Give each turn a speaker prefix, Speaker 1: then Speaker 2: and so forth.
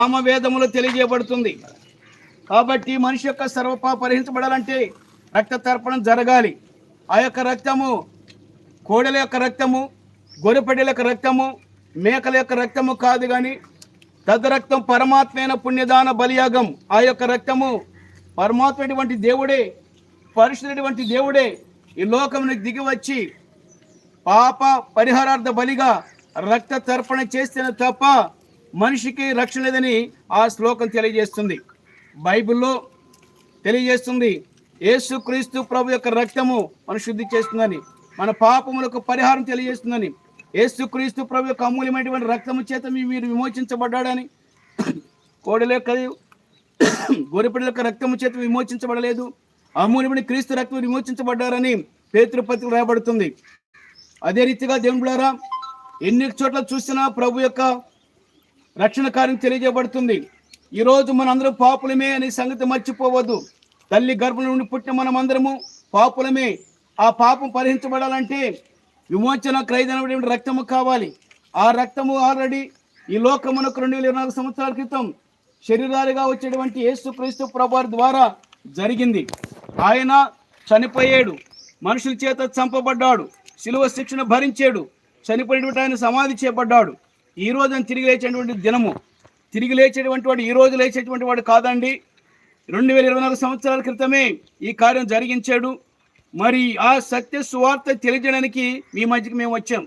Speaker 1: సామవేదములో తెలియజేయబడుతుంది. కాబట్టి మనిషి యొక్క సర్వపాప పరిహరించబడాలంటే రక్త తర్పణం జరగాలి. ఆ యొక్క రక్తము కోడెల యొక్క రక్తము, గొర్రెపిల్లల యొక్క రక్తము, మేకల యొక్క రక్తము కాదు, కానీ తద్రక్తం పరమాత్మైన పుణ్యదాన బలియాగం. ఆ యొక్క రక్తము పరమాత్మైనటువంటి దేవుడే, పరిశుద్ధుడైనటువంటి దేవుడే ఈ లోకమునికి దిగి వచ్చి పాప పరిహారార్థ బలిగా రక్త తర్పణ చేస్తేనే తప్ప మనిషికి రక్షణ లేదని ఆ శ్లోకం తెలియజేస్తుంది. బైబిల్లో తెలియజేస్తుంది, యేసుక్రీస్తు ప్రభు యొక్క రక్తము మన శుద్ధి చేస్తుందని, మన పాపములకు పరిహారం తెలియజేస్తుందని. యేసుక్రీస్తు ప్రభు యొక్క అమూల్యమైనటువంటి రక్తము చేత మీరు విమోచించబడ్డాడని, కోడెల యొక్క గొర్రెపిల్లల యొక్క రక్తము చేత విమోచించబడలేదు, అమూల్యమైన క్రీస్తు రక్తం విమోచించబడ్డారని పేతురు పత్రికలో రాయబడుతుంది. అదే రీతిగా దేవులారా ఎన్ని చోట్ల చూసినా ప్రభు యొక్క రక్షణ కార్యం తెలియజేయబడుతుంది. ఈరోజు మనందరం పాపులమే అనే సంగతి మర్చిపోవద్దు. తల్లి గర్భం నుండి పుట్టిన మనం అందరము పాపులమే. ఆ పాపం పరిహరించబడాలంటే విమోచన ఖరీదైన రక్తము కావాలి. ఆ రక్తము ఆల్రెడీ ఈ లోకమునకు 2024 సంవత్సరాల క్రితం శరీరాలుగా వచ్చేటువంటి యేసుక్రీస్తు ప్రభువారి ద్వారా జరిగింది. ఆయన చనిపోయాడు, మనుషుల చేత చంపబడ్డాడు, శిలువ శిక్షణ భరించాడు, చనిపోయినటువంటి ఆయన సమాధి చేయబడ్డాడు. ఈ రోజు ఆయన తిరిగి లేచేటువంటి దినము. తిరిగి లేచేటువంటి వాడు ఈ రోజు లేచేటువంటి వాడు కాదండి. 2024 సంవత్సరాల క్రితమే ఈ కార్యం జరిగించాడు. మరి ఆ సత్య సువార్త తెలియజేయడానికి మీ మధ్యకి మేము వచ్చాం.